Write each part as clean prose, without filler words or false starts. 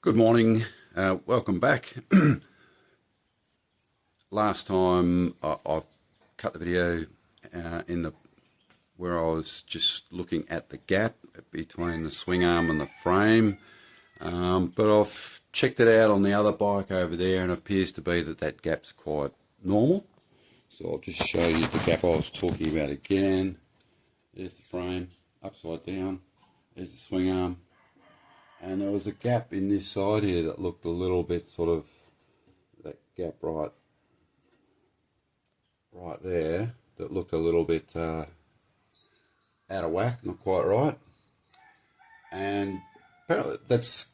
Good morning, welcome back. Last time I've cut the video where I was just looking at the gap between the swing arm and the frame, but I've checked it out on the other bike over there and it appears to be that gap's quite normal. So I'll just show you the gap I was talking about again. There's the frame, upside down, there's the swing arm. And there was a gap in this side here that looked a little bit sort of, that gap right there, that looked a little bit out of whack, not quite right. And apparently that's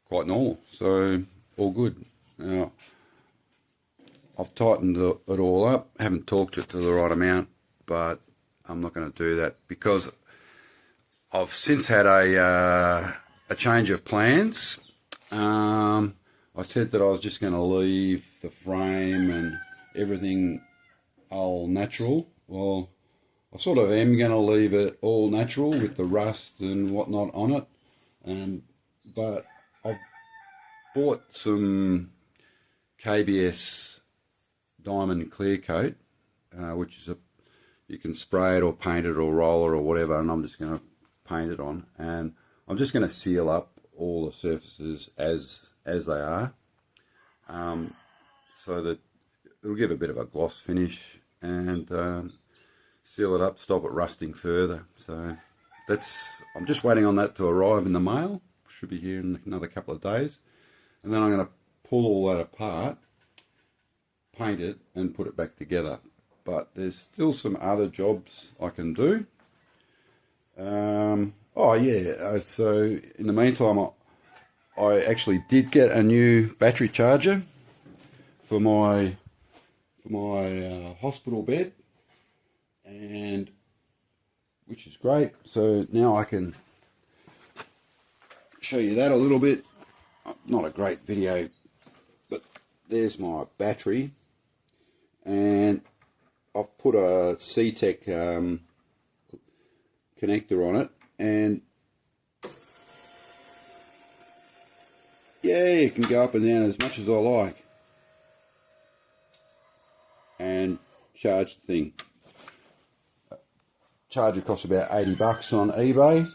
quite normal, so all good. Now, I've tightened it all up, haven't torqued it to the right amount, but I'm not going to do that because I've since had a change of plans. I said that I was just going to leave the frame and everything all natural. Well, I sort of am going to leave it all natural with the rust and whatnot on it. But I've bought some KBS diamond clear coat, which is you can spray it or paint it or roll it or whatever, and I'm just going to paint it on, and I'm just going to seal up all the surfaces as they are, so that it'll give a bit of a gloss finish and seal it up, stop it rusting further. So I'm just waiting on that to arrive in the mail. Should be here in another couple of days, and then I'm going to pull all that apart, paint it and put it back together. But there's still some other jobs I can do. Oh yeah, so in the meantime I actually did get a new battery charger for my hospital bed, and which is great. So now I can show you that a little bit. Not a great video, but there's my battery, and I've put a C-Tech connector on it, and yeah, you can go up and down as much as I like and charge the thing. Charger costs about $80 on eBay.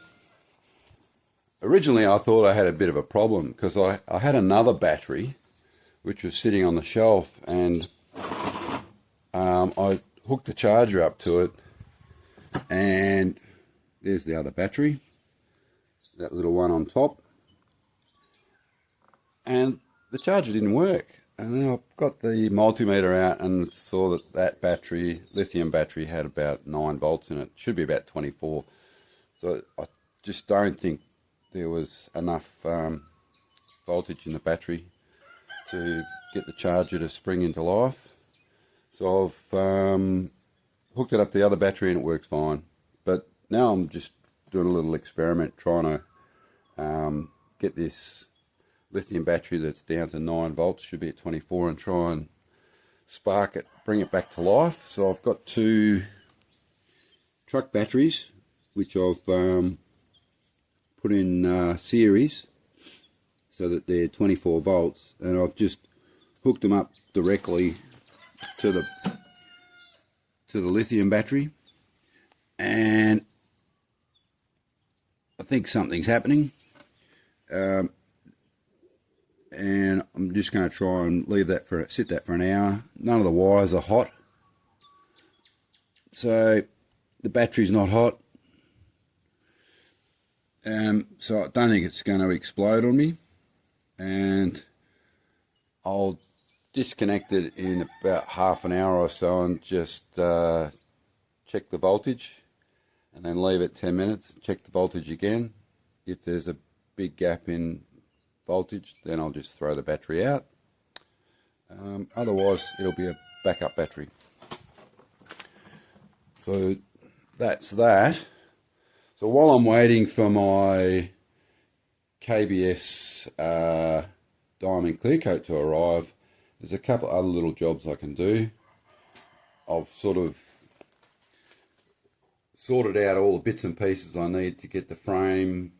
Originally I thought I had a bit of a problem because I had another battery which was sitting on the shelf, and I hooked the charger up to it, and there's the other battery, that little one on top, and the charger didn't work. And then I got the multimeter out and saw that battery, lithium battery, had about 9 volts in it. Should be about 24. So I just don't think there was enough voltage in the battery to get the charger to spring into life. So I've hooked it up to the other battery and it works fine. But now I'm just doing a little experiment trying to get this lithium battery that's down to 9 volts, should be at 24, and try and spark it, bring it back to life. So I've got 2 truck batteries which I've put in series so that they're 24 volts, and I've just hooked them up directly to the lithium battery, and I think something's happening, and I'm just going to try and sit that for an hour. None of the wires are hot, so the battery's not hot, so I don't think it's going to explode on me, and I'll disconnect it in about half an hour or so and just check the voltage, and then leave it 10 minutes, check the voltage again. If there's a big gap in voltage, then I'll just throw the battery out. Otherwise it'll be a backup battery. So that's that. So while I'm waiting for my KBS diamond clear coat to arrive, there's a couple other little jobs I can do. I've sort of sorted out all the bits and pieces I need to get the frame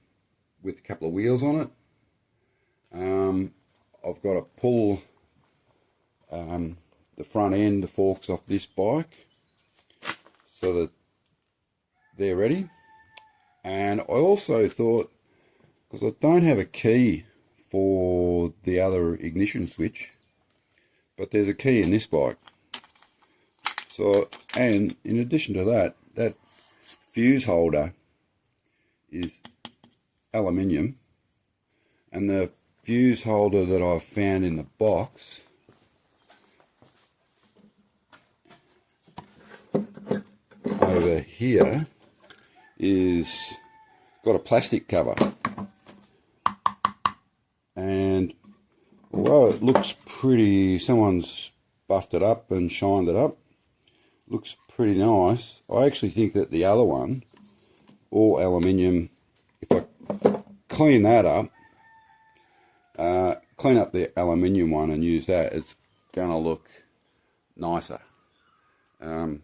with a couple of wheels on it. I've got to pull the front end, the forks off this bike so that they're ready. And I also thought, because I don't have a key for the other ignition switch, but there's a key in this bike. So, and in addition to that, that fuse holder is aluminium, and the fuse holder that I've found in the box over here is got a plastic cover, and although it looks pretty, someone's buffed it up and shined it up, looks pretty nice. I actually think that the other one, all aluminium, if I clean that up, clean up the aluminium one and use that, it's going to look nicer. One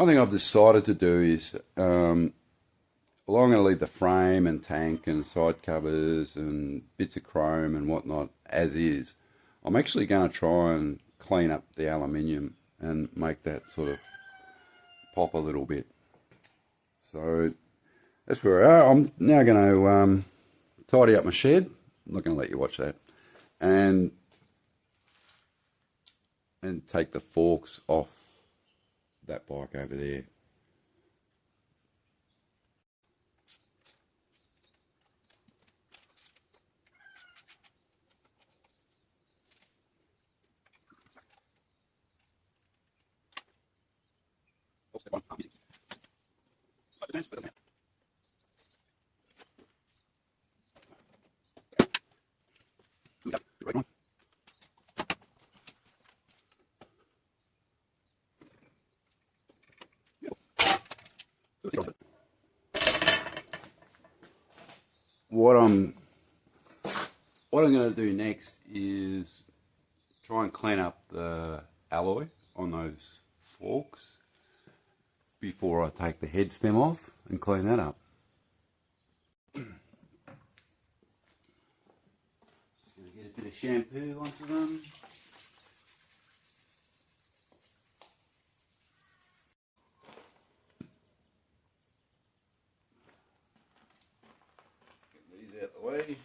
thing I've decided to do is, although I'm going to leave the frame and tank and side covers and bits of chrome and whatnot as is, I'm actually going to try and clean up the aluminium and make that sort of pop a little bit. So that's where we are. I'm now going to tidy up my shed. I'm not going to let you watch that. And take the forks off that bike over there. What I'm going to do next is try and clean up the alloy on those forks before I take the head stem off and clean that up. Just going to get a bit of shampoo onto them. Get these out the way.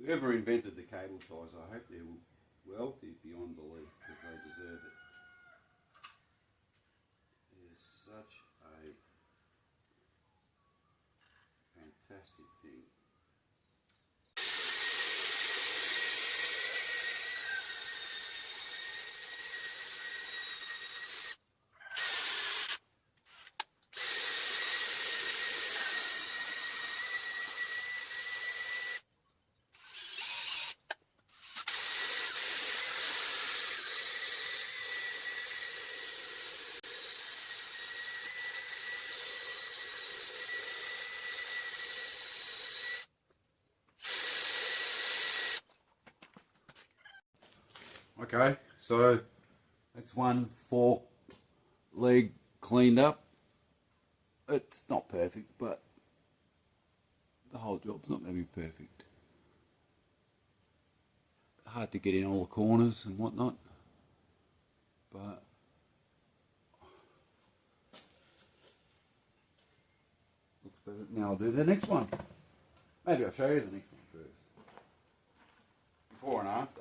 Whoever invented the cable ties, I hope they're wealthy beyond belief, because they deserve it. It is such a fantastic thing. Okay, so that's one fork leg cleaned up. It's not perfect, but the whole job's not going to be perfect. Hard to get in all the corners and whatnot, but looks better. Now I'll do the next one. Maybe I'll show you the next one first. Before and after.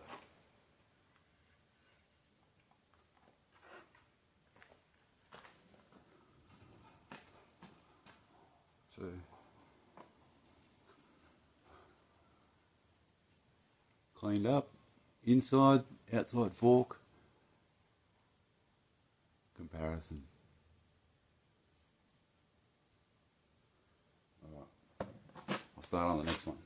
So cleaned up, inside, outside fork, comparison. Alright, I'll start on the next one.